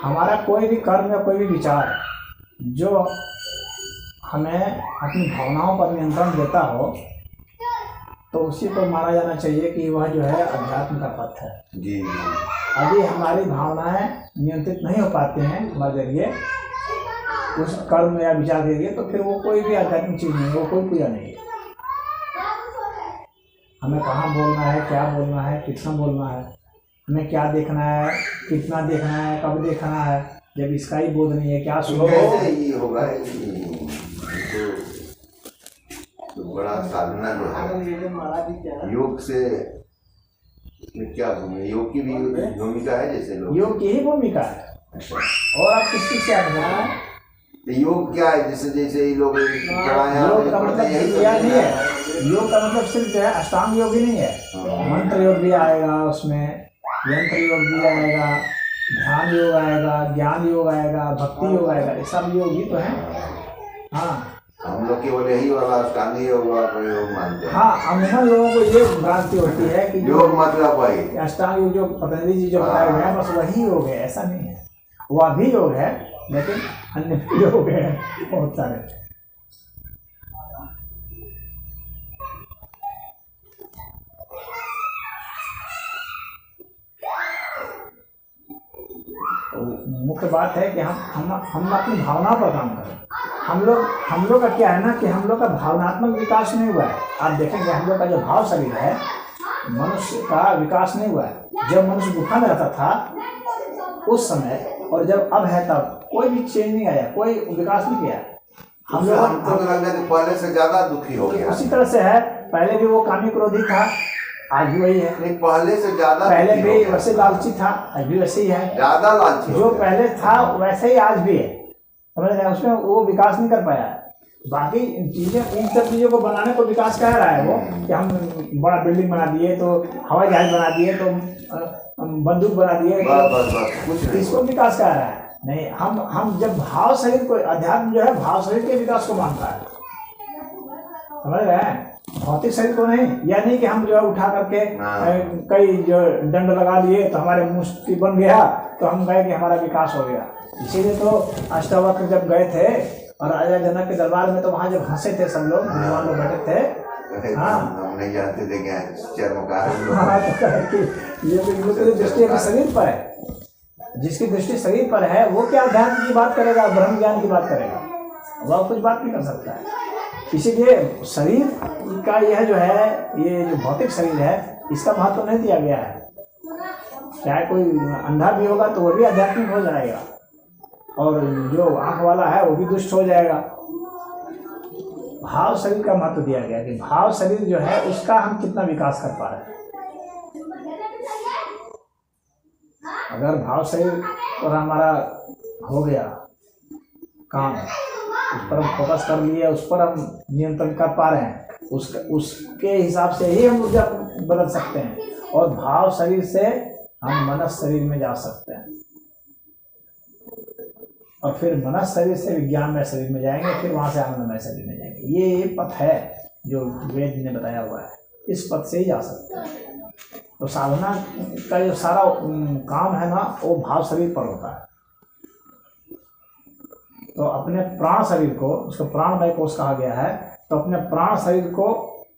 हमारा कोई भी कर्म या कोई भी विचार जो हमें अपनी भावनाओं पर नियंत्रण देता हो तो उसी को माना जाना चाहिए कि वह जो है अध्यात्म का पथ है। जी। यदि हमारी भावनाएं नियंत्रित नहीं हो पाती हैं हमारे जरिए उस कर्म या विचार के लिए, तो फिर वो कोई भी आध्यात्मिक चीज़ नहीं है, वो कोई पूजा नहीं है। हमें कहाँ बोलना है, क्या बोलना है, कितना बोलना है, हमें क्या देखना है, कितना देखना है, कब देखना है, जब इसका ही बोध नहीं है क्या सुनो। कैसे ये होगा तो बड़ा साधना जो है योग से क्या भूमिका, योग की भी भूमिका है जैसे लोग योग की ही भूमिका है। और आप किस चीज से आप योग क्या है, जैसे जैसे ये लोग योग का मतलब यह नहीं है, योग का मतलब सिर्फ जो है अष्टांग योग ही नहीं है, मंत्र योग भी आएगा उसमें, यंत्र योग भी आएगा, ध्यान योग आएगा, ज्ञान योग आएगा, भक्ति योग आएगा, ये सब योग ही तो है। हाँ हम लोग केवल यही वाला अष्टांग योग मानते हैं। हाँ, हम लोगों को ये भ्रांति होती है कि योग मतलब वही अष्टांग योग जो पतंजलि जी जो बताए हुए हैं बस वही योग है, ऐसा नहीं है। वह भी योग है लेकिन अन्य भी योग है बहुत सारे। मुख्य बात है कि हम अपनी भावना पर काम करें। हम लोग का क्या है ना कि हम लोग का भावनात्मक विकास नहीं हुआ है। आप देखेंगे हम लोग का जो भाव शरीर है मनुष्य का विकास नहीं हुआ है। जब मनुष्य गुफा में रहता था उस समय और जब अब है तब कोई भी चेंज नहीं आया, कोई विकास नहीं किया। हम लोग हमको तो लगता है कि पहले से ज्यादा दुखी हो गया। उसी तरह से है, पहले भी वो कामी क्रोधी था, आज भी वही है। नहीं, पहले से ज्यादा, पहले भी वैसे लालची था, आज भी वैसे ही है, ज्यादा लालची जो पहले था वैसे ही आज भी है। समझ रहे हैं, उसमें वो विकास नहीं कर पाया। बाकी चीजें, इन सब चीजों को बनाने को विकास कह रहा है वो कि हम बड़ा बिल्डिंग बना दिए तो हवाई जहाज बना दिए तो बंदूक बना दिए, तो इसको विकास कह रहा है। नहीं, हम जब भाव शरीर को, अध्यात्म जो है भाव शरीर के विकास को मानता है। समझ रहे हैं, भौतिक शरीर को नहीं। यह नहीं कि हम जो है उठा करके कई जो दंड लगा लिए तो हमारे मुष्टि बन गया तो हम गए कि हमारा विकास हो गया। इसीलिए तो अष्टावक्र जब गए थे और राजा जनक के दरबार में तो वहाँ जब हंसे थे सब लोग, भगवान लोग बैठे थे। हाँ, हम नहीं जानते थे क्या चर्मकार। हाँ, तो ये दृष्टि शरीर पर है। जिसकी दृष्टि शरीर पर है वो क्या अध्यात्म की बात करेगा, ब्रह्म ज्ञान की बात करेगा, वह कुछ बात नहीं कर सकता है। इसीलिए शरीर का यह जो है, ये जो भौतिक शरीर है इसका महत्व नहीं दिया गया है। चाहे कोई अंधा भी होगा तो वो भी आध्यात्मिक हो जाएगा और जो आंख वाला है वो भी दुष्ट हो जाएगा। भाव शरीर का महत्व दिया गया कि भाव शरीर जो है उसका हम कितना विकास कर पा रहे हैं। अगर भाव शरीर पर हमारा हो गया काम, उस पर हम फोकस कर लिए, उस पर हम नियंत्रण कर पा रहे हैं, उसके हिसाब से ही हम ऊर्जा बदल सकते हैं और भाव शरीर से हम मनस शरीर में जा सकते हैं और फिर मनस शरीर से विज्ञानमय शरीर में जाएंगे, फिर वहाँ से आनंदमय शरीर में जाएंगे। ये पथ है जो वेद ने बताया हुआ है, इस पथ से ही जा सकते हैं। तो साधना का जो सारा काम है ना वो भाव शरीर पर होता है। तो अपने प्राण शरीर को, उसको प्राणमय कोश कहा गया है, तो अपने प्राण शरीर को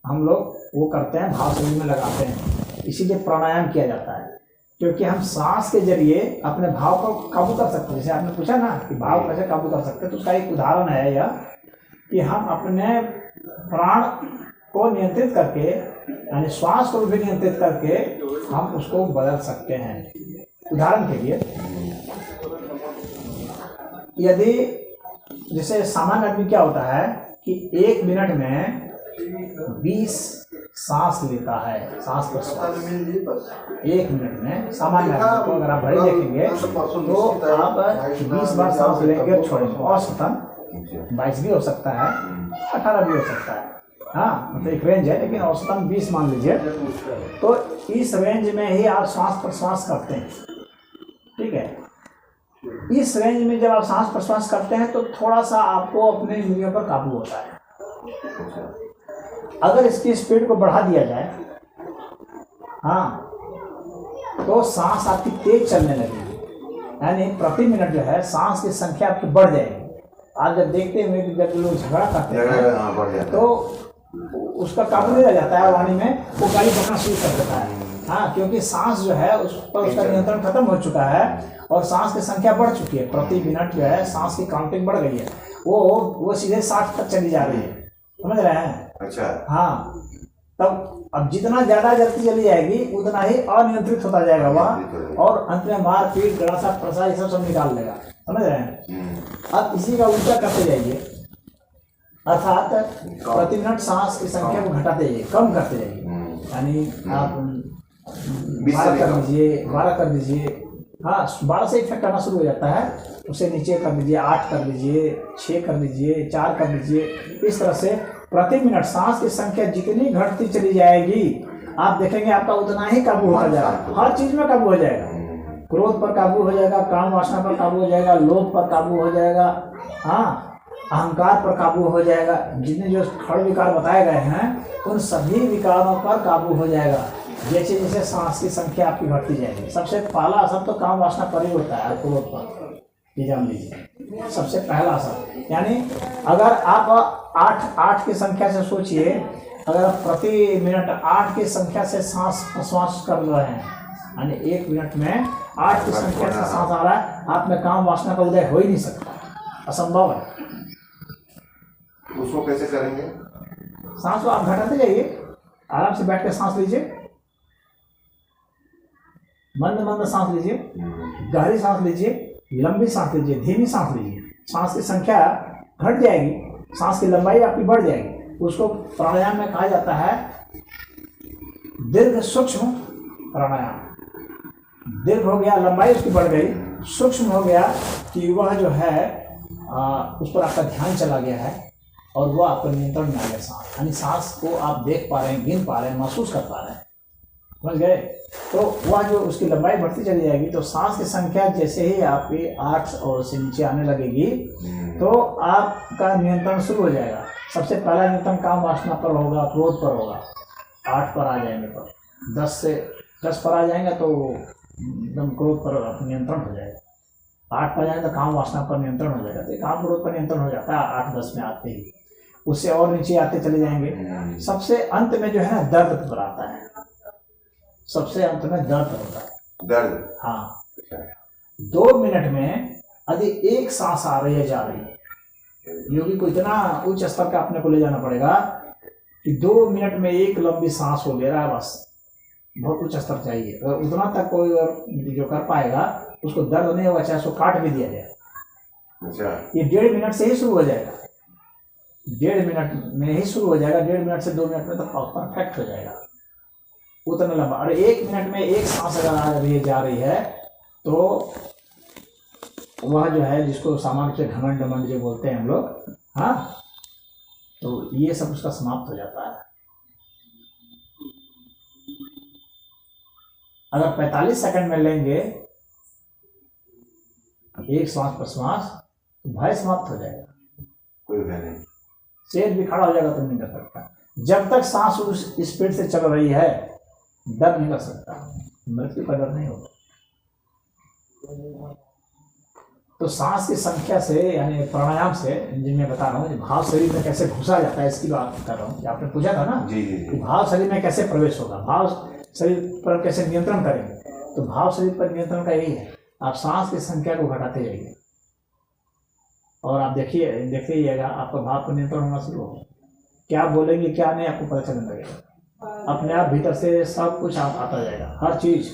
हम लोग वो करते हैं, भाव शरीर में लगाते हैं। इसीलिए प्राणायाम किया जाता है क्योंकि हम सांस के जरिए अपने भाव को काबू कर सकते हैं। जैसे आपने पूछा ना कि भाव कैसे काबू कर सकते हैं, तो उसका एक उदाहरण है यह कि हम अपने प्राण को नियंत्रित करके, यानी श्वास को भी नियंत्रित करके हम उसको बदल सकते हैं। उदाहरण के लिए, यदि जैसे सामान्य आदमी क्या होता है कि 1 मिनट में 20 सांस लेता है, सांस प्रश्वास 1 मिनट में। सामान्य आदमी को अगर आप बड़े देखेंगे तो आप 20 बार सांस लेंगे और छोड़ेंगे। औसतन 22 भी हो सकता है, 18 भी हो सकता है। हाँ, मतलब एक रेंज है, लेकिन औसतन 20 मान लीजिए। तो इस रेंज में ही आप सांस प्रश्वास करते हैं, ठीक है। इस रेंज में जब आप सांस प्रश्वास करते हैं तो थोड़ा सा आपको अपने इंद्रियों पर काबू होता है। अगर इसकी स्पीड को बढ़ा दिया जाए, हाँ, तो सांस आपकी तेज चलने लगेगी, यानी प्रति मिनट जो है सांस की संख्या आपकी बढ़ जाएगी। आप जब देखते हैं कि जब लोग झगड़ा करते हैं तो उसका काबू नहीं रह जाता है, वाणी में वो गाली बकना शुरू कर देता है। हाँ, क्योंकि सांस जो है उस पर उसका नियंत्रण खत्म हो चुका है और सांस की संख्या बढ़ चुकी है। प्रति मिनट जो है सांस की काउंटिंग बढ़ गई है, वो सीधे 60 तक चली जा रही है, समझ रहे हैं? अच्छा। हाँ, तब अब जितना ज्यादा जल्दी चली जाएगी उतना ही अनियंत्रित होता जाएगा वह, और अंत में मार पीट गड़ासा प्रसा ये सब निकाल देगा, समझ रहे हैं? अब इसी का उल्टा करते जाइए, अर्थात प्रति मिनट सांस की संख्या को घटाते जाइए, कम करते जाइए। यानी आप 12 कर लीजिए, 12 कर दीजिए, हाँ 12 से इफेक्ट आना शुरू हो जाता है, उसे नीचे कर दीजिए, 8 कर दीजिए, 6 कर दीजिए, 4 कर दीजिए। इस तरह से प्रति मिनट सांस की संख्या जितनी घटती चली जाएगी आप देखेंगे आपका उतना ही काबू होता जाएगा, हर चीज में काबू हो जाएगा। क्रोध पर काबू हो जाएगा, काम वासना पर काबू हो जाएगा, लोभ पर काबू हो जाएगा, हाँ, अहंकार पर काबू हो जाएगा। जितने जो खड़ विकार बताए गए हैं उन सभी विकारों पर काबू हो जाएगा जैसे जैसे सांस की संख्या आपकी घटती जाएगी। सबसे पहला असर तो काम वासना पर ही होता है, क्रोध पर, ये जान लीजिए, सबसे पहला असर। यानी अगर आप 8 की संख्या से सोचिए, अगर आप प्रति मिनट 8 की संख्या से सांस प्रश्वास कर रहे हैं, यानी 1 मिनट में 8 की संख्या से सांस आ रहा है, आप में काम वासना का उदय हो ही नहीं सकता, असंभव है। उसको कैसे करेंगे? सांस को आप घटाते जाइए, आराम से बैठ कर सांस लीजिए, मंद मंद सांस लीजिए, गहरी सांस लीजिए, लंबी सांस लीजिए, धीमी सांस लीजिए। सांस की संख्या घट जाएगी, सांस की लंबाई आपकी बढ़ जाएगी। उसको प्राणायाम में कहा जाता है दीर्घ सूक्ष्म प्राणायाम। दीर्घ हो गया, लंबाई उसकी बढ़ गई, सूक्ष्म हो गया कि वह जो है उस पर आपका ध्यान चला गया है और वह आपका नियंत्रण में आ गया सांस, यानी सांस को आप देख पा रहे हैं, गिन पा रहे हैं, महसूस कर पा रहे हैं, समझ गए? तो वह जो उसकी लंबाई बढ़ती चली जाएगी, तो सांस की संख्या जैसे ही आपकी 8 और से नीचे आने लगेगी तो आपका नियंत्रण शुरू हो जाएगा। सबसे पहला नियंत्रण काम वासना पर होगा, क्रोध पर होगा, 8 पर आ जाएंगे, पर 10 पर आ जाएंगे तो एकदम क्रोध पर नियंत्रण हो जाएगा। 8 पर जाएंगे तो काम वासना पर नियंत्रण हो जाएगा, तो काम क्रोध पर नियंत्रण हो जाता है 8-10 में आते ही। उससे और नीचे आते चले जाएंगे, सबसे अंत में जो है ना दर्द पर आता है, सबसे अंत में दर्द होता है। दर्द? हाँ। 2 मिनट में यदि एक सांस आ रही है जा रही है, योगी को इतना उच्च स्तर का अपने को ले जाना पड़ेगा कि 2 मिनट में एक लंबी सांस हो ले रहा है, बस बहुत उच्च स्तर चाहिए। अगर उतना तक कोई जो कर पाएगा उसको दर्द नहीं होगा, चाहे उसको काट भी दिया जाए। अच्छा। ये 1.5 मिनट से ही शुरू हो जाएगा, 1.5 मिनट में ही शुरू हो जाएगा, 1.5 मिनट से 2 मिनट में तो परफेक्ट हो जाएगा, उतना लंबा। और 1 मिनट में एक सांस अगर आ रही है जा रही है तो वह जो है जिसको सामान्य से घमंड डमंड जो बोलते हैं हम लोग, हाँ, तो ये सब उसका समाप्त हो जाता है। अगर 45 सेकंड में लेंगे एक श्वास प्रश्वास तो भय समाप्त हो जाएगा, कोई भय नहीं, शेर भी खड़ा हो जाएगा तो नहीं कर सकता। जब तक सांस उस स्पीड से चल रही है डर नहीं लग सकता, मृत्यु का डर नहीं होता। तो सांस की संख्या से, यानी प्राणायाम से, जिनमें बता रहा हूँ भाव शरीर में कैसे घुसा जाता है इसकी बात कर रहा हूँ। आपने पूछा था ना जी जी जी। भाव शरीर में कैसे प्रवेश होगा, भाव शरीर पर कैसे नियंत्रण करेंगे, तो भाव शरीर पर नियंत्रण का यही है, आप सांस की संख्या को घटाते जाइए और आप देखिए, देखते रहिएगा आपका भाव पर नियंत्रण होना शुरू होगा। क्या बोलेंगे क्या नहीं आपको पता चलने लगेगा, अपने आप भीतर से सब कुछ आता जाएगा, हर चीज,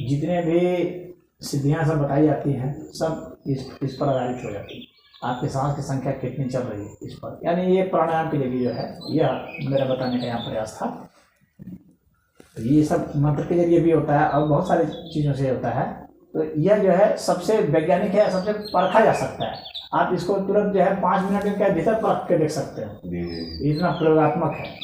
जितने भी सिद्धियां सब बताई जाती हैं सब इस पर आधारित हो जाती है। आपकी सांस की संख्या कितनी चल रही है इस पर, यानी ये प्राणायाम के जरिए जो है, यह मेरा बताने का यहाँ प्रयास था। ये सब मंत्र के जरिए भी होता है और बहुत सारी चीज़ों से होता है। तो यह जो है सबसे वैज्ञानिक है, सबसे परखा जा सकता है। आप इसको तुरंत जो है 5 मिनट के भीतर परख के देख सकते हो, इतना प्रयोगात्मक है।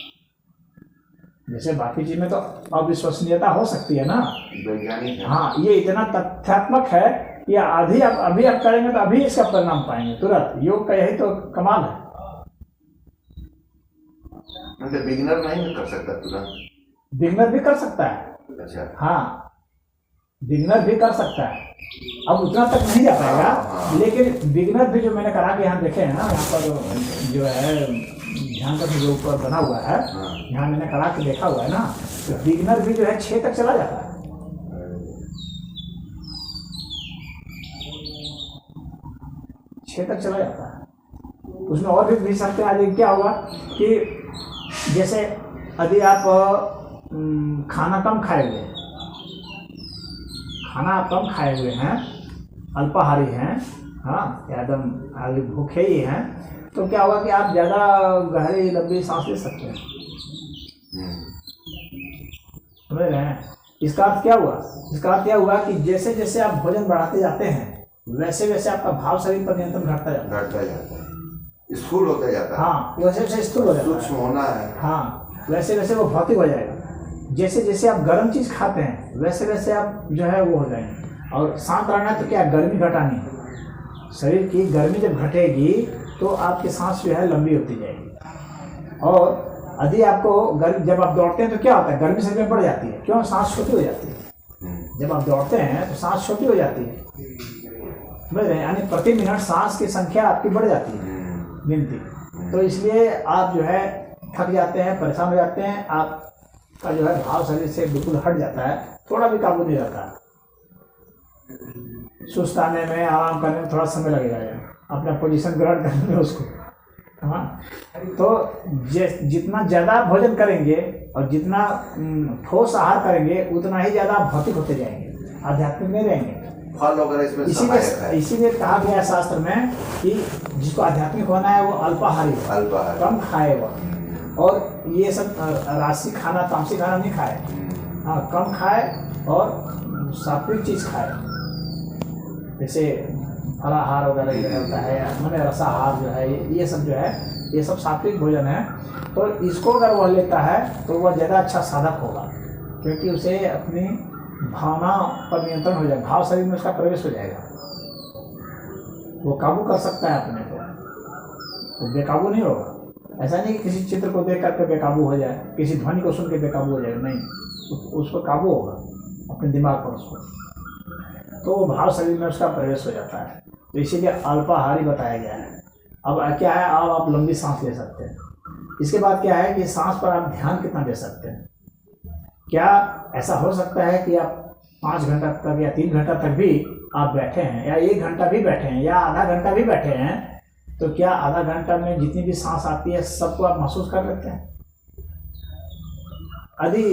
जैसे बाकी चीज में तो अविश्वसनीयता हो सकती है ना, वैज्ञानिक, हाँ, ये इतना तथ्यात्मक है कि अभी आप करेंगे तो अभी इसका परिणाम पाएंगे तुरंत। योग का यही तो कमाल है। मतलब बिगिनर नहीं कर सकता तुरंत? बिगनर भी कर सकता है। अच्छा। हाँ, बिगनर भी कर सकता है। अब उतना तक नहीं जा पाएगा, हाँ। लेकिन बिगनर भी जो मैंने करा के यहाँ देखे हैं ना, यहाँ पर जो है ध्यान का जो ऊपर बना हुआ है, हाँ। यहाँ मैंने करा के देखा हुआ है ना, तो बिगनर भी जो है 6 तक चला जाता है। 6 तक चला जाता है। उसमें और भी सकते हैं। आज क्या होगा कि जैसे यदि आप खाना कम खाए हुए हैं, खाना आप कम खाए हुए हैं, अल्पाहारी हैं, हाँ, एकदम आगे भूखे ही हैं, तो क्या होगा कि आप ज़्यादा गहरी लंबी सांस ले सकते हैं। समझ रहे हैं? इसका अर्थ क्या हुआ? इसका अर्थ क्या हुआ कि जैसे जैसे आप भोजन बढ़ाते जाते हैं, वैसे वैसे आपका भाव शरीर पर नियंत्रण घटता जाता है, स्थूल होता जाता है। हाँ, वैसे वैसे स्थूल हो जाता है। सूक्ष्म होना है। हाँ, वैसे वैसे वो भौतिक हो जाएगा। जैसे जैसे आप गर्म चीज़ खाते हैं, वैसे वैसे आप जो है वो हो जाएंगे। और शांत रहना है तो क्या, गर्मी घटानी है। शरीर की गर्मी जब घटेगी तो आपकी सांस जो है लंबी होती जाएगी। और यदि आपको गर्मी, जब आप दौड़ते हैं तो क्या होता है, गर्मी शरीर में बढ़ जाती है। क्यों? सांस छोटी हो जाती है। जब आप दौड़ते हैं तो सांस छोटी हो जाती है, समझ रहे हैं? यानी प्रति मिनट सांस की संख्या आपकी बढ़ जाती है, गिनती। तो इसलिए आप जो है थक जाते हैं, परेशान हो जाते हैं, आपका जो है भाव शरीर से बिल्कुल हट जाता है, थोड़ा भी काबू नहीं रहता। सुस्त आने में, आराम करने में थोड़ा समय लगेगा, अपना पोजीशन ग्रहण करने में उसको। हाँ, तो जितना ज़्यादा भोजन करेंगे और जितना ठोस आहार करेंगे, उतना ही ज़्यादा भौतिक होते जाएंगे, आध्यात्मिक नहीं रहेंगे। फल वगैरह इसमें इसीलिए कहा गया है शास्त्र में कि जिसको आध्यात्मिक होना है वो अल्पाहारी हो, कम खाए वो, और ये सब राशि खाना, तामसी खाना नहीं खाए। हाँ, कम खाए और सात्विक चीज़ खाए, जैसे फलाहार वगैरह ये होता है, मैंने रसाहार जो है, ये सब जो है, ये सब सात्विक भोजन है। तो इसको अगर वह लेता है तो वह ज़्यादा अच्छा साधक होगा, क्योंकि उसे अपनी भावना पर नियंत्रण हो जाए, भाव शरीर में उसका प्रवेश हो जाएगा, वो काबू कर सकता है अपने को, वो बेकाबू नहीं होगा। ऐसा नहीं कि किसी चित्र को देख करके बेकाबू हो जाए, किसी ध्वनि को सुन के बेकाबू हो जाए, नहीं, उस पर काबू होगा अपने दिमाग पर उसको, तो वो भाव शरीर में उसका प्रवेश हो जाता है। तो इसीलिए अल्पाहारी बताया गया है। अब क्या है, अब आप लंबी सांस ले सकते हैं। इसके बाद क्या है कि सांस पर आप ध्यान कितना दे सकते हैं। क्या ऐसा हो सकता है कि आप 5 घंटा तक या 3 घंटा तक भी आप बैठे हैं, या 1 घंटा भी बैठे हैं, या आधा घंटा भी बैठे हैं, तो क्या आधा घंटा में जितनी भी सांस आती है सबको आप महसूस कर लेते हैं? यदि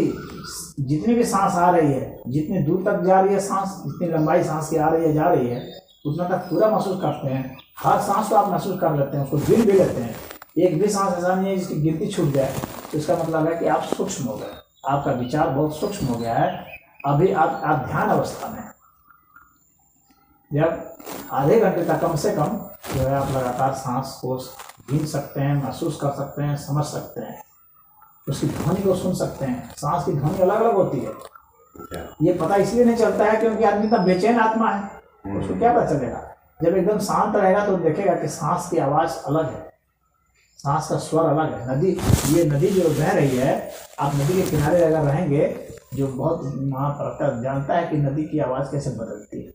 जितनी भी सांस आ रही है, जितनी दूर तक जा रही है सांस, जितनी लंबाई सांस की आ रही है, जा रही है, उतना तक पूरा महसूस करते हैं। हर सांस को आप महसूस कर लेते हैं, उसको गिन भी लेते हैं। एक भी सांस ऐसा नहीं है जिसकी गिनती छूट जाए, तो इसका मतलब है कि आप सूक्ष्म हो गए, आपका विचार बहुत सूक्ष्म हो गया है। अभी आप ध्यान अवस्था में, जब आधे घंटे तक कम से कम जो है आप लगातार सांस को गिन सकते हैं, महसूस कर सकते हैं, समझ सकते हैं, उसकी ध्वनि को सुन सकते हैं। सांस की ध्वनि अलग अलग होती है, ये पता इसलिए नहीं चलता है क्योंकि आदमी का बेचैन आत्मा है, उसको क्या पता चलेगा। जब एकदम शांत रहेगा तो देखेगा कि सांस की आवाज़ अलग है, सांस का स्वर अलग है। नदी, ये नदी जो बह रही है, आप नदी के किनारे अगर रहेंगे, जो बहुत महाप्रज्ञ जानता है कि नदी की आवाज़ कैसे बदलती है।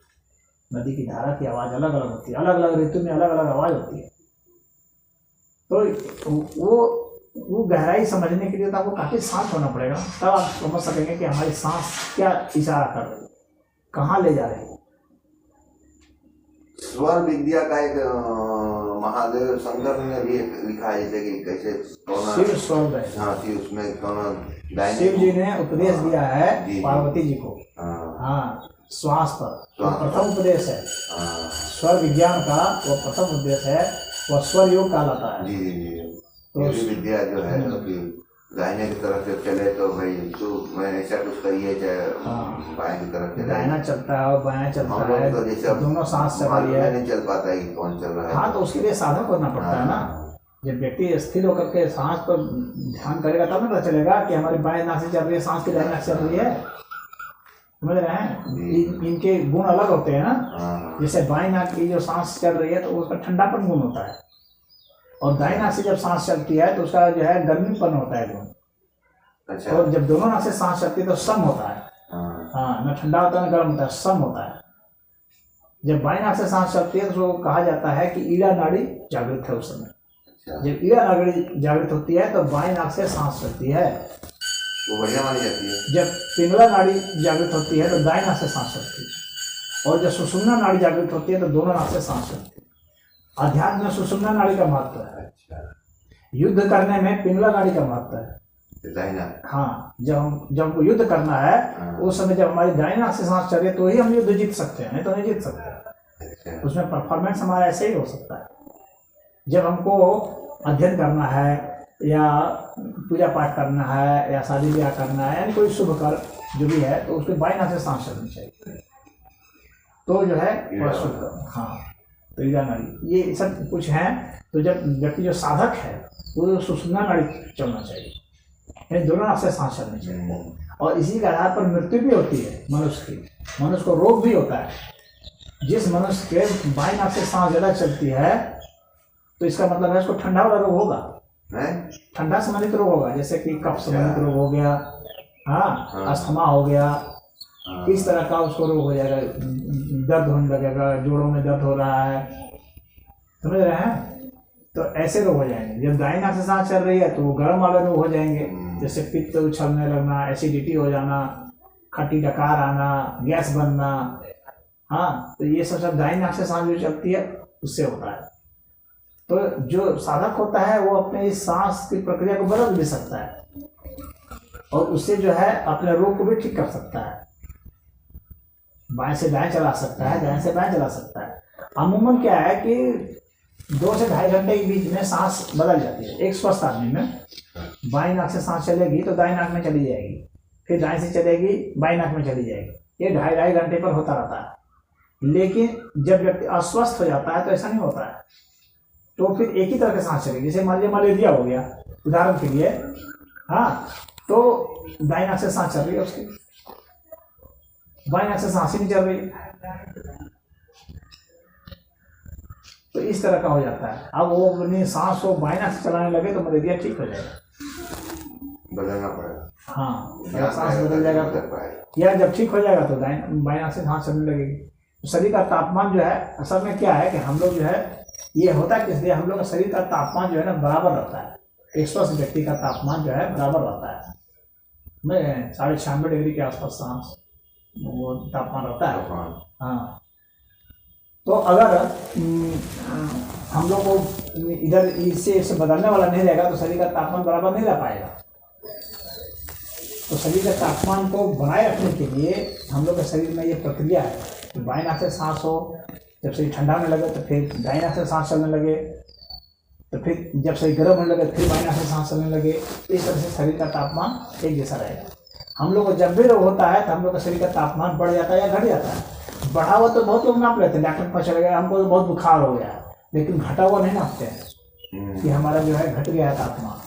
नदी की धारा की आवाज़ अलग अलग होती है, अलग अलग ऋतु में अलग अलग आवाज़ होती है। तो वो गहराई समझने के लिए तो आपको काफ़ी शांत होना पड़ेगा, तब आप समझ सकेंगे कि हमारी सांस क्या इशारा कर रही है, कहाँ ले जा रही है। स्वर विद्या का एक महादेव शंकर ने भी लिखा है, जैसे कि कैसे शिव स्वर है। हाँ, उसमें शिव जी ने उपदेश दिया है पार्वती जी को। हाँ, श्वास पर तो प्रथम उपदेश है। स्वर विज्ञान का वो प्रथम उपदेश है, वो स्वर योग कहलाता है। जी। तो विद्या जो है कि दाहिने की तरफ से चले तो भाई तो मैं ऐसा कुछ करिए, चाहे बाएं की तरफ चले, दाहिना चलता है और बायां चलता है, तो जैसे दोनों सांस चल रही है, नहीं चल पाता है कि कौन चल रहा है। हाँ, तो उसके लिए साधन करना पड़ता है ना। जब व्यक्ति स्थिर होकर के सांस पर ध्यान करेगा तब पता चलेगा कि हमारी बाएं नाक से चल रही है सांस, की दाहिने नाक से चल रही है। समझ रहे हैं? इनके गुण अलग होते हैं ना। जैसे बाएं नाक की जो सांस चल रही है तो उसका ठंडापन गुण होता है, और दाई नाक से जब सांस चलती है तो उसका जो है गर्मीपन होता है दोनों। अच्छा। और जब दोनों नाक से सांस चलती है तो सम होता है। हाँ, न ठंडा होता है न गर्म होता है, सम होता है। जब बाएं नाक से सांस चलती है तो उसको कहा जाता है कि ईड़ा नाड़ी जागृत है उस समय। अच्छा। जब ईड़ा नाड़ी जागृत होती है तो बाएं नाक से सांस चलती है। वो बढ़िया मानी जाती है। जब पिंगला नाड़ी जागृत होती है तो दाएं नाक से सांस चलती है। और जब सुषुम्ना नाड़ी जागृत होती है तो दोनों नाक से सांस चलती है। अध्यात्म में सुषुम्ना नाड़ी का महत्व है। अच्छा। युद्ध करने में पिंगला नाड़ी का महत्व है। दाहिना। हाँ, जब हमको युद्ध करना है उस समय जब हमारी दाएं नाक से सांस चले तो ही हम युद्ध जीत सकते हैं, नहीं तो नहीं जीत सकते। अच्छा। उसमें परफॉर्मेंस हमारा ऐसे ही हो सकता है। जब हमको अध्ययन करना है या पूजा पाठ करना है या शादी ब्याह करना है, यानी कोई शुभ कार्य जो भी है, तो उसके बाएं नाक से सांस चलनी चाहिए, तो जो है थोड़ा शुभ। हाँ, तो ईड़ा नाड़ी ये सब कुछ है। तो जब व्यक्ति जो साधक है वो सुषुम्ना नाड़ी चलना चाहिए, यानी दोनों नाक से सांस चलनी चाहिए। और इसी के आधार पर मृत्यु भी होती है मनुष्य की। मनुष्य को रोग भी होता है। जिस मनुष्य के बाएं नाक से सांस ज़्यादा चलती है तो इसका मतलब है उसको ठंडा वाला रोग होगा, ठंडा संबंधित रोग होगा, जैसे कि कफ संबंधित रोग हो गया, हाँ, अस्थमा हो गया, इस तरह का उसको रोग हो जाएगा। दर्द होने लगेगा, जोड़ों में दर्द हो रहा है, समझ रहे हैं? तो ऐसे रोग हो जाएंगे। जब दाएं नाक से सांस चल रही है तो वो गर्म वाले रोग हो जाएंगे, जैसे पित्त उछलने लगना, एसिडिटी हो जाना, खट्टी डकार आना, गैस बनना। हाँ, तो ये सब दाएं नाक से सांस जो चलती है उससे होता है। तो जो साधक होता है वो अपने इस सांस की प्रक्रिया को बदल भी सकता है और उससे जो है अपने रोग को भी ठीक कर सकता है। बाएं से दाएं चला सकता है, दाएं से बाएं चला सकता है। अमूमन क्या है कि 2 से ढाई घंटे के बीच में सांस बदल जाती है। एक स्वस्थ आदमी में बाएं नाक से सांस चलेगी तो दाएं नाक में चली जाएगी, फिर दाएं से चलेगी बाएं नाक में चली जाएगी। ये 2.5 घंटे पर होता रहता है। लेकिन जब व्यक्ति अस्वस्थ हो जाता है तो ऐसा नहीं होता है, तो फिर एक ही तरह के सांस चलेगी। जैसे मान लीजिए मलेरिया हो गया उदाहरण के लिए, हाँ, तो दाएं नाक से सांस चल रही है उसकी, बाएं नाक से सांस ही नहीं चल रही, तो इस तरह का हो जाता है। अब वो अपनी सांस को बाएं नाक से चलाने लगे तो मलेरिया ठीक हो जाएगा, बदलना पड़ेगा। हाँ, सांस बदल जाएगा तो, या जब ठीक हो जाएगा तो बाएं नाक से सांस चलने लगेगी। तो शरीर का तापमान जो है असल में क्या है कि हम लोग जो है ये होता है किस लिए, हम लोग का शरीर का तापमान जो है ना बराबर रहता है। एक स्वस्थ व्यक्ति का तापमान जो है बराबर रहता है, में 96 डिग्री के आसपास सांस वो तापमान रहता है। हाँ, तो अगर हम लोग को इधर इससे बदलने वाला नहीं रहेगा तो शरीर का तापमान बराबर नहीं रह पाएगा। तो शरीर के तापमान को बनाए रखने के लिए हम लोग के शरीर में ये प्रक्रिया है कि बाएं नाक से सांस हो, जब शरीर ठंडा होने लगे तो फिर दाएं नाक से सांस चलने लगे, तो फिर जब शरीर गर्म होने लगे फिर बाएं नाक से सांस चलने लगे। इस तरह से शरीर का तापमान एक जैसा रहेगा। हम लोग को जब भी रोग होता है तो हम लोग का शरीर का तापमान बढ़ जाता है या घट जाता है। बढ़ा हुआ तो बहुत लोग नाप लेते हैं, डॉक्टर के पास चले गए हमको तो बहुत बुखार हो गया, लेकिन घटा हुआ नहीं नापते हैं कि हमारा जो है घट गया है तापमान।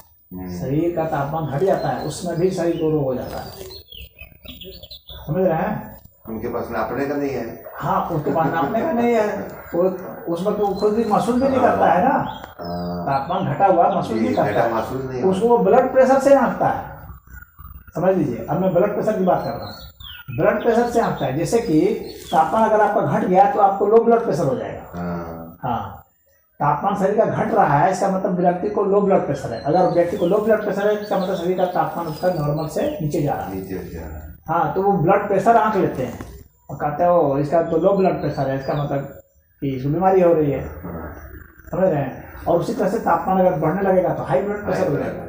शरीर का तापमान घट जाता है, उसमें भी शरीर को रोग हो जाता है, समझ रहे हैं? उनके पास नापने का नहीं है। हाँ, उसके पास नापने का नहीं है, वो उसमें तो खुद भी महसूस भी नहीं करता है ना, तापमान घटा हुआ महसूस नहीं करता, उसको ब्लड प्रेशर से नापता है। समझ लीजिए, अब मैं ब्लड प्रेशर की बात कर रहा हूँ। ब्लड प्रेशर से नापता है, जैसे कि तापमान अगर आपका घट गया तो आपको लो ब्लड प्रेशर हो जाएगा। हाँ, तापमान शरीर का घट रहा है इसका मतलब व्यक्ति को लो ब्लड प्रेशर है। अगर व्यक्ति को लो ब्लड प्रेशर है इसका मतलब शरीर का तापमान उसका नॉर्मल से नीचे जा रहा है। हाँ, तो वो ब्लड प्रेशर आंक लेते हैं और कहते हैं वो इसका तो लो ब्लड प्रेशर है, इसका मतलब कि इसको बीमारी हो रही है, समझ रहे हैं? और उसी तरह से तापमान अगर बढ़ने लगेगा तो हाई ब्लड प्रेशर हो जाएगा।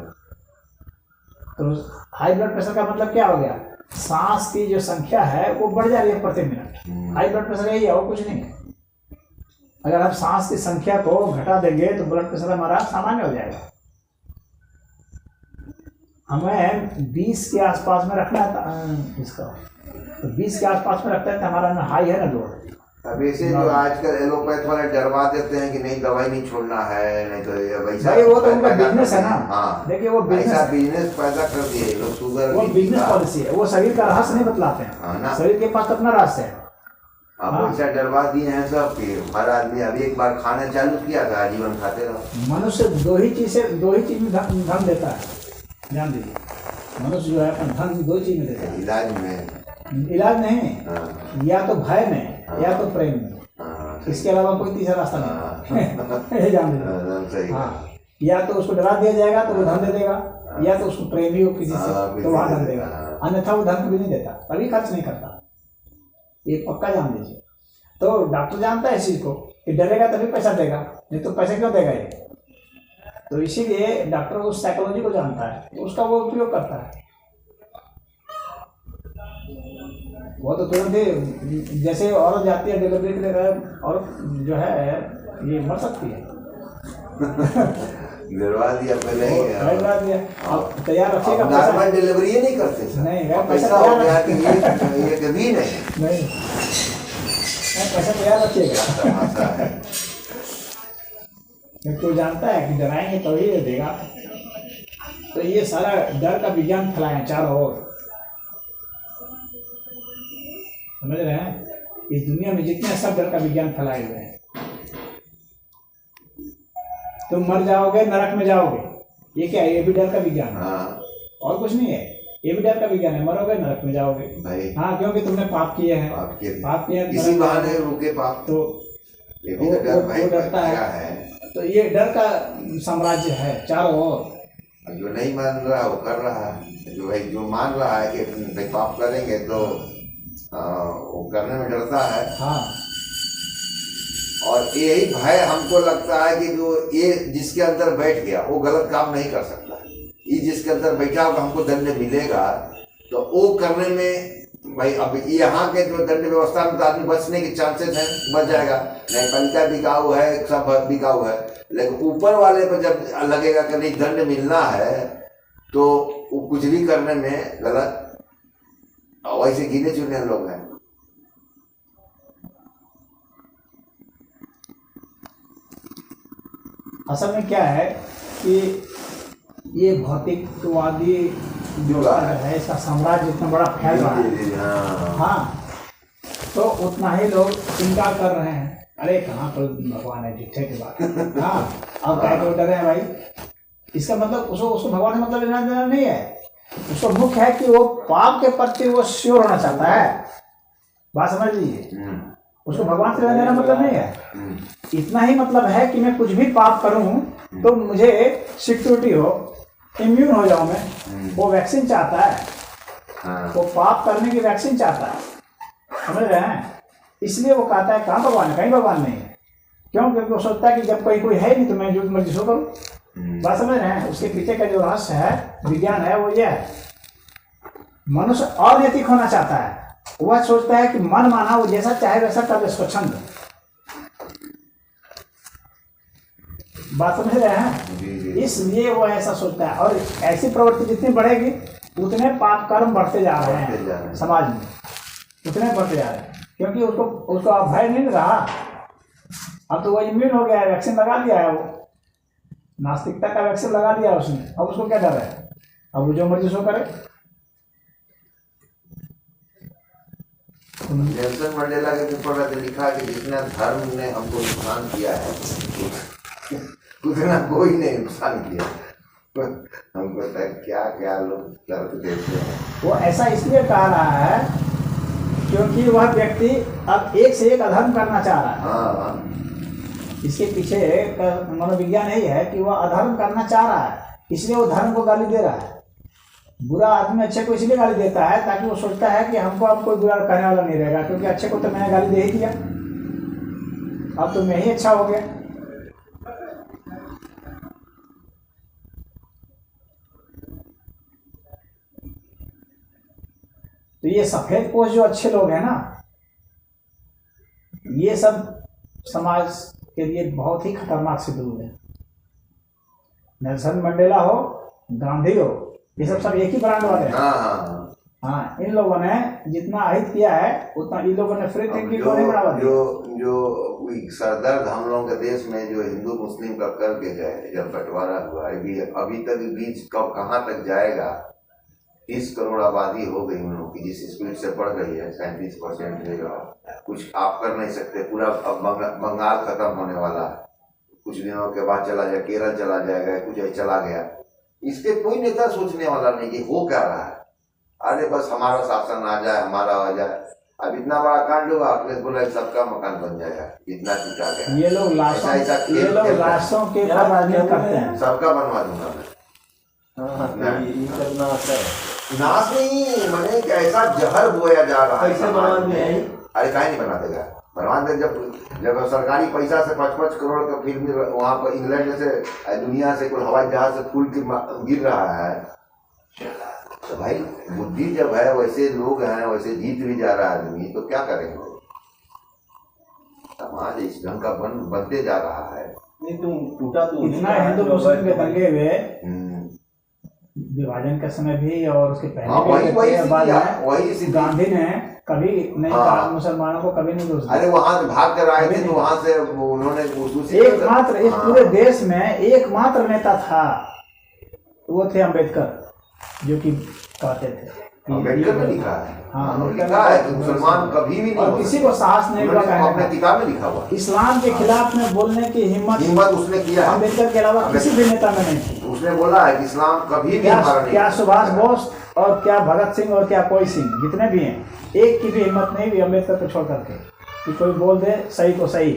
तो हाई ब्लड प्रेशर का मतलब क्या हो गया, सांस की जो संख्या है वो बढ़ जा रही है प्रति मिनट। हाई ब्लड प्रेशर यही है और कुछ नहीं है। अगर हम सांस की संख्या को घटा देंगे तो ब्लड प्रेशर हमारा सामान्य हो जाएगा। हमें 20 के आसपास में रखना है इसका, तो 20 के आसपास में रखता है तो हमारा ना हाई है ना लो। अब ऐसे जो आजकल एलोपैथ वाले डरवा देते हैं कि नहीं दवाई नहीं छोड़ना है, नहीं तो वैसा भाई वो तो उनका बिजनेस है ना। हाँ, देखिए वो बिजनेस पैदा कर दिए लोग, शुगर वो बिजनेस पॉलिसी है, वो शरीर का रहस्य नहीं बतलाते हैं। शरीर के पास अपना रहस्य है, अब हाँ। ऐसा डरवा दिए हैं सब कि हर आदमी अभी एक बार खाना चालू किया था आजीवन खाते रहो। मनुष्य दो ही चीज में धन देता है, ध्यान दीजिए। मनुष्य जो है अपना धन दो चीज में देता है। इलाज में, इलाज नहीं, हाँ, या तो भय में या तो प्रेम में, हाँ, इसके अलावा कोई तीसरा रास्ता नहीं। ये जान लीजिए। सही हाँ, या तो उसको डरा दिया जाएगा तो वो धन दे देगा, या तो उसको प्रेमी हो किसी से तो वहाँ धन देगा, अन्यथा वो धन कभी नहीं देता, कभी खर्च नहीं करता। ये पक्का जान लीजिए। तो डॉक्टर जानता है इस चीज को कि डरेगा तभी पैसा देगा, नहीं तो पैसे क्यों देगा ये। तो इसीलिए डॉक्टर उस साइकोलॉजी को जानता है, तो उसका वो उपयोग करता है। वो तो तुरंत ही, जैसे औरत जाती है डिलीवरी के लिए, औरत जो है ये मर सकती है। डरवा दिया पहले ही। डरवा दिया, अब तैयार रखिएगा अब पैसा। नॉर्मल डिलीवरी ही नहीं करते सर। नहीं, अब पैसा पैसा हो तैयार गया कि ये कभी नहीं। नहीं, पैसा तैयार रखिएगा। तमाशा है। तो जानता है कि डराएंगे तो ही देगा। तो ये सारा डर का विज्ञान फैलाया चारों ओर, समझ रहे हैं। इस दुनिया में जितने सब डर का विज्ञान फैलाए हुए हैं। तुम मर जाओगे, नरक में जाओगे, ये क्या है? ये भी डर का विज्ञान है, हाँ और कुछ नहीं है। ये भी डर का विज्ञान है, मरोगे नरक में जाओगे भाई। हाँ, क्योंकि तुमने पाप किए हैं, पाप किए हैं, इसी बहाने रुके पाप। तो ये भी तो डर भाई डरता क्या है। तो ये डर का साम्राज्य है चारों ओर। जो नहीं मान रहा वो कर रहा है, जो भाई जो मान रहा है कि भाई पाप करेंगे तो वो करने में डरता है। हाँ, और यही भय हमको लगता है कि जो ये जिसके अंदर बैठ गया वो गलत काम नहीं कर सकता। ये जिसके अंदर बैठा होगा हमको दंड मिलेगा, तो वो करने में भाई अब यहाँ के जो दंड व्यवस्था में तो आदमी बचने के चांसेस हैं, बच जाएगा। न्यायपालिका बिकाऊ है, सब बिकाऊ है, लेकिन ऊपर वाले पर जब लगेगा कि नहीं दंड मिलना है तो वो कुछ भी करने में गलत। वैसे गिने चुने लोग हैं। असल में क्या है कि ये भौतिकवादी जो है इसका साम्राज्य इतना बड़ा फैल रहा है। हाँ, तो उतना ही लोग इनकार कर रहे हैं। अरे कहाँ पर भगवान है, झूठे की बात। हाँ, अब क्या क्यों डर रहे हैं भाई? इसका मतलब उसको भगवान का मतलब लेना देना नहीं है। उसको मुख्य है कि वो पाप के प्रति वो श्योर होना चाहता है। बात समझ लीजिए, उसको भगवान से लेना देना मतलब नहीं है। इतना ही मतलब है कि मैं कुछ भी पाप करूं तो मुझे सिक्योरिटी हो, इम्यून हो जाऊं मैं। वो वैक्सीन चाहता है, वो पाप करने की वैक्सीन चाहता है, समझ रहे हैं। इसलिए वो कहता है कहाँ भगवान है? कहीं भगवान नहीं है। क्यों? क्योंकि वो सोचता है कि जब कोई है नहीं तो मैं जो मर्जी सो करूँ। बात समझ रहे हैं। उसके पीछे का जो रहस्य है, विज्ञान है, वो ये है। मनुष्य अनैतिक होना चाहता है। वह सोचता है कि मन माना वो जैसा चाहे वैसा कर ले, स्वच्छंद। बात समझ रहे हैं। इसलिए वो ऐसा सोचता है, और ऐसी प्रवृत्ति जितनी बढ़ेगी उतने पाप कर्म बढ़ते जा रहे हैं समाज में, उतने बढ़ते जा रहे हैं। क्योंकि उसको अब भय नहीं रहा। अब तो वो इम्यून हो गया है, वैक्सीन लगा लिया है। वो नास्तिकता का वैक्सीन लगा लिया उसने। अब उसको क्या डर है? अब वो जो मर्जी सो करे। नेल्सन मंडेला के ऊपर तो लिखा कि जितना धर्म ने हमको नुकसान किया है उतना कोई ने नुकसान किया। हमको क्या क्या लोग तर्क देते हैं। वो ऐसा इसलिए कह रहा है क्योंकि वह व्यक्ति अब एक से एक अधर्म करना चाह रहा है। हाँ, इसके पीछे मनोविज्ञान यही है कि वह अधर्म करना चाह रहा है, इसलिए वो धर्म को गाली दे रहा है। बुरा आदमी अच्छे को इसलिए गाली देता है ताकि वो सोचता है कि हमको अब कोई बुरा कहने वाला नहीं रहेगा, क्योंकि अच्छे को तो मैंने गाली दे ही दिया, अब तो मैं ही अच्छा हो गया। तो ये सफेद पोष जो अच्छे लोग हैं ना, ये सब समाज के लिए बहुत ही खतरनाक सिद्ध हुए हैं। नेल्सन मंडेला हो, गांधी हो, ये सब एक ही ब्रांड वाले हैं। हाँ, इन लोगों ने जितना अहित किया है उतना इन लोगों ने फ्री थिंकिंग को नहीं बढ़ावा दिया। जो सरदर्द हम लोगों के देश में जो हिंदू मुस्लिम का करके गए, जब बंटवारा हुआ, अभी तक बीच कब कहाँ तक जाएगा 30 करोड़ आबादी हो गई उन लोगों की, जिस स्पीड से बढ़ रही है 37% है, कुछ आप कर नहीं सकते। पूरा अब बंगाल खत्म होने वाला है, कुछ दिनों के बाद चला जाए, केरल चला जाएगा, कुछ चला गया। इसके कोई नेता सोचने वाला नहीं कि हो क्या रहा है। अरे बस हमारा शासन आ जाए, हमारा आ जाए। अब इतना बड़ा कांड हुआ, अखिलेश बोला सबका मकान बन जाएगा, इतना टूटा गया। ये लोग लाशों के ऊपर राजनीति करते हैं। सबका बनवा दूंगा मैं। नाश नहीं, मैंने ऐसा जहर बोया जा रहा है समाज में। अरे काहे नहीं बना देगा, बनवा दे। जब सरकारी पैसा से 55 करोड़ का फिल्म वहाँ पर इंग्लैंड से दुनिया से कोई हवाई जहाज से फूल के गिर रहा है, तो भाई बुद्धि जब है, वैसे लोग हैं, वैसे जीत भी जा रहा है आदमी, तो क्या करेंगे। समाज इस ढंग का बनते जा रहा है। नहीं तुम टूटा तो इतना हिंदू मुस्लिम के दंगे हुए विभाजन के समय भी और उसके पहले वही गांधी ने कभी नहीं कहा मुसलमानों को, कभी नहीं दोष दिया। अरे वहां भाग कर आए थे तो वहां से उन्होंने एकमात्र इस पूरे देश में एकमात्र नेता था, वो थे अम्बेडकर, जो कि कहते थे। अम्बेडकर ने लिखा है, हाँ लिखा है कि मुसलमान कभी भी नहीं, और किसी को साहस नहीं हुआ, अपने किताब में लिखा हुआ। इस्लाम के खिलाफ में बोलने की हिम्मत उसने किया है, अम्बेडकर के अलावा किसी भी नेता में नहीं थी। उसने बोला है कि इस्लाम कभी भी हमारा नहीं। क्या सुभाष बोस और क्या भगत सिंह और क्या कोई सिंह, जितने भी हैं, एक की भी हिम्मत नहीं हुई अम्बेडकर को छोड़ करके कि कोई बोल दे सही को सही।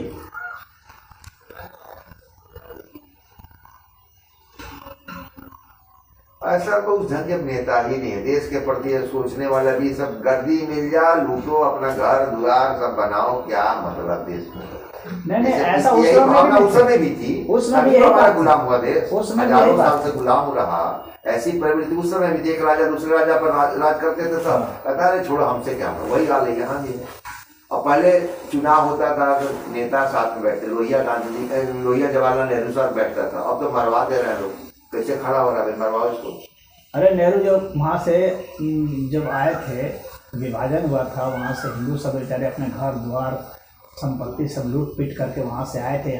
ऐसा तो उस ढंग के नेता ही नहीं है। देश के प्रति सोचने वाला भी सब गर्दी मिल जा, लूटो, अपना घर द्वार सब बनाओ, क्या मतलब देश में। नहीं ऐसा उस समय भी थी, उसमें भी हमारा गुलाम हुआ देश, उसमें हजारों साल से गुलाम रहा। ऐसी प्रवृत्ति उस समय भी, एक राजा दूसरे राजा पर राज करते थे, सब कहता है छोड़ो हमसे क्या होगा। वही हाल है यहाँ भी है। और पहले चुनाव होता था तो नेता साथ में बैठते, लोहिया जवाहरलाल नेहरू साथ बैठता था। अब तो मरवा दे रहे हैं लोग, कैसे खड़ा हो रहा है, मरवाओ इसको। अरे नेहरू जब वहाँ से जब आए थे, विभाजन हुआ था, वहाँ से हिंदू सब बेचारे अपने घर द्वार संपत्ति सब लूट पीट करके वहाँ से आए थे।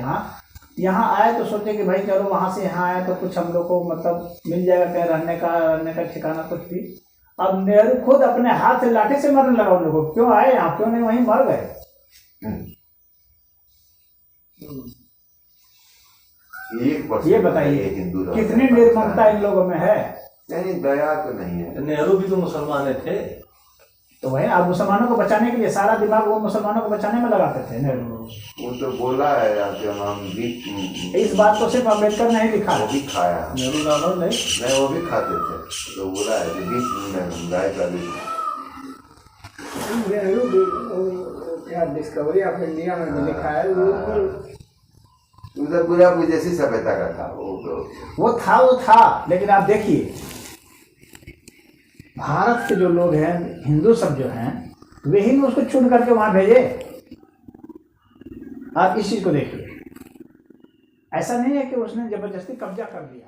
यहाँ आए तो सोचे कि भाई चलो वहाँ से यहाँ आए तो कुछ हम लोग को मतलब मिल जाएगा, कहीं रहने का ठिकाना कुछ भी। अब नेहरू खुद अपने हाथ से लाठी से मरने लगा उन लोगों को। क्यों आए यहाँ, क्यों नहीं वहीं मर गए। ये बताइए कितनी निर्ममता इन लोगों में है। नहीं दया तो नहीं है। नेहरू भी तो मुसलमान थे, तो वही आप मुसलमानों को बचाने के लिए सारा दिमाग वो मुसलमानों को बचाने में लगाते थे नेहरू। वो तो बोला है हम भी, इस बात को सिर्फ अम्बेडकर ने ही लिखा, वो भी खाया। नेहरू राणा नहीं वो भी खाते थे, तो बोला है कि बीच में गाय का भी। नेहरू क्या डिस्कवरी ऑफ इंडिया में भी लिखा है। उधर पूरा विदेशी सभ्यता का था वो था। लेकिन आप देखिए भारत के जो लोग हैं, हिंदू सब जो हैं, वे ही उसको चुन करके वहां भेजे। आप इस चीज को देखिए, ऐसा नहीं है कि उसने जबरदस्ती कब्जा कर दिया।